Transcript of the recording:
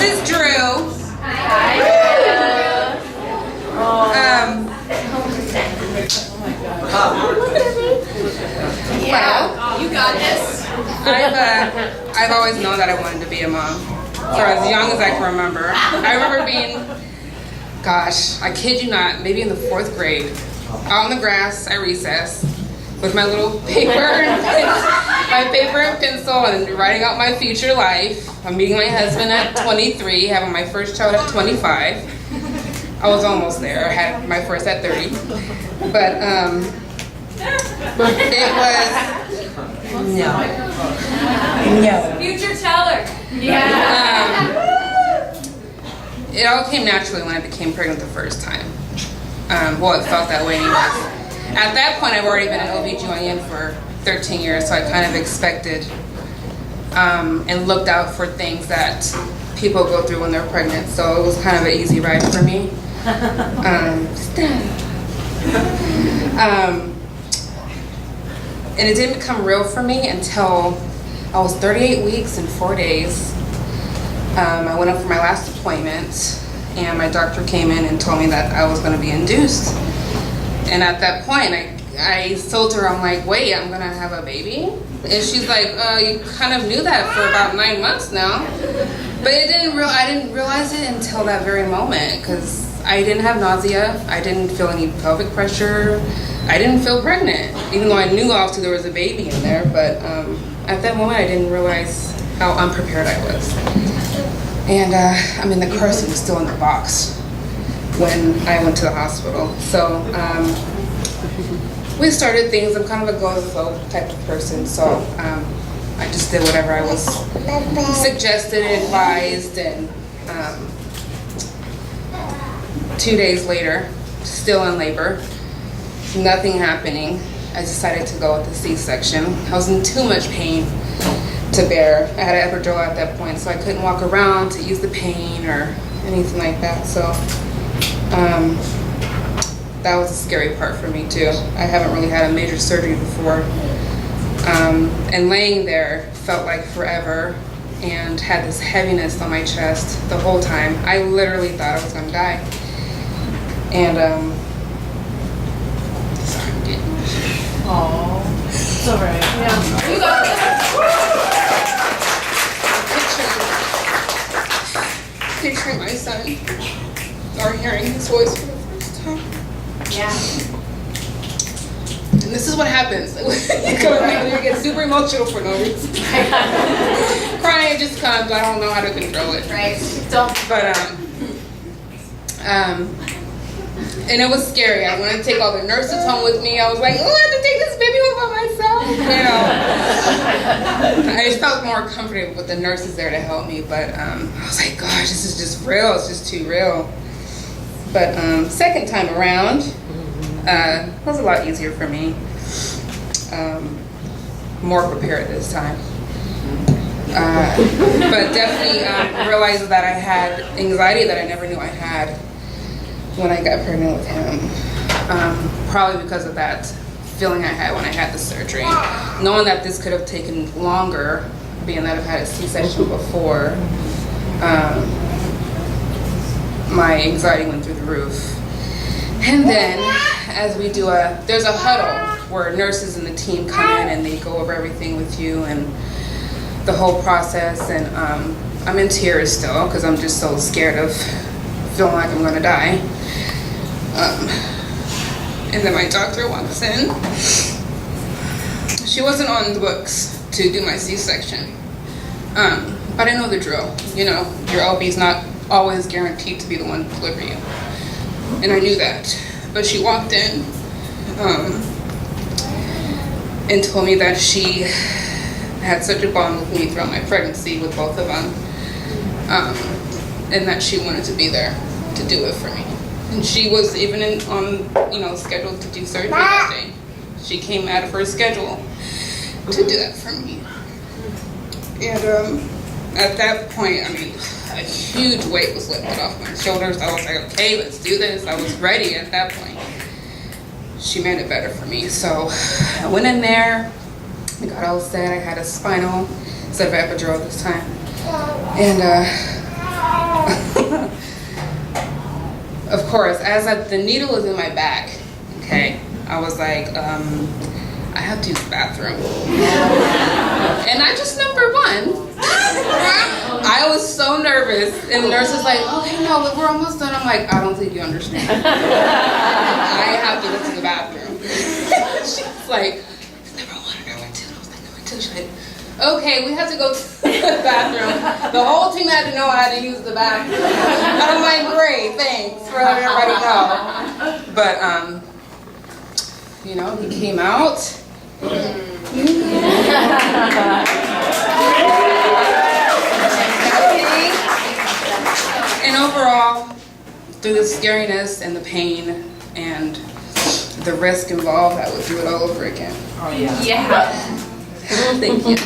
is Drew. Hi. Well, You got this. I've always known that I wanted to be a mom for as young as I can remember. I remember being, gosh, I kid you not, maybe in the 4th grade, out on the grass at recess with my little paper and pencil and writing out my future life. I'm meeting my husband at 23, having my first child at 25. I was almost there. I had my first at 30. But it was no. Future teller. It all came naturally when I became pregnant the first time. Well, it felt that way anyways. At that point, I've already been an OBGYN for 13 years, so I kind of expected and looked out for things that people go through when they're pregnant. So it was kind of an easy ride for me. And it didn't become real for me until I was 38 weeks and 4 days. I went up for my last appointment, and my doctor came in and told me that I was going to be induced. And at that point, I told her, I'm like, wait, I'm going to have a baby? And she's like, you kind of knew that for about 9 months now. But I didn't realize it until that very moment, because I didn't have nausea. I didn't feel any pelvic pressure. I didn't feel pregnant, even though I knew obviously there was a baby in there. But at that moment, I didn't realize how unprepared I was. And I mean, the car seat was still in the box when I went to the hospital. So we started things. I'm kind of a go with the flow type of person. So I just did whatever I was suggested and advised. And 2 days later, still in labor, nothing happening. I decided to go with the C-section. I was in too much pain to bear. I had an epidural at that point, so I couldn't walk around to use the pain or anything like that. So that was a scary part for me too. I haven't really had a major surgery before. And laying there felt like forever and had this heaviness on my chest the whole time. I literally thought I was gonna die. And sorry, I'm getting Oh, it's all right. Yeah. You got this. picturing my son or hearing his voice for the first time. Yeah. And this is what happens. You get super emotional for no reason. Crying just comes. I don't know how to control it. Right. Don't. But and it was scary. I wanted to take all the nurses home with me. I was like, oh, I have to take this baby home by myself. You know, I just felt more comfortable with the nurses there to help me. But I was like, gosh, this is just real. It's just too real. But second time around, was a lot easier for me. More prepared this time. But definitely realized that I had anxiety that I never knew I had when I got pregnant with him. Probably because of that feeling I had when I had the surgery. Knowing that this could have taken longer, being that I've had a C-section before, my anxiety went through the roof. And then, as we do there's a huddle where nurses and the team come in and they go over everything with you and the whole process. And I'm in tears still because I'm just so scared of feeling like I'm gonna die. And then my doctor walks in. She wasn't on the books to do my C-section. But I know the drill. You know, your OB's not always guaranteed to be the one to deliver you. And I knew that. But she walked in and told me that she had such a bond with me throughout my pregnancy with both of them. And that she wanted to be there to do it for me. And she was even scheduled to do surgery that day. She came out of her schedule to do that for me. And at that point, I mean, a huge weight was lifted off my shoulders. I was like, okay, let's do this. I was ready at that point. She made it better for me. So I went in there. I got all set. I had a spinal instead of epidural this time. And of course, the needle was in my back, okay, I was like, I have to use the bathroom. And I just number one. I was so nervous, and the nurse was like, okay, no, we're almost done. I'm like, I don't think you understand. I have to go to the bathroom. She's like, number one or number two? I was like, number two. She's like, okay, we have to go to the bathroom. The whole team had to know I had to use the bathroom. And I'm like, great, thanks for letting everybody know. But, you know, he came out. And overall, through the scariness and the pain and the risk involved, I would do it all over again. Oh yeah. Yeah. Thank you.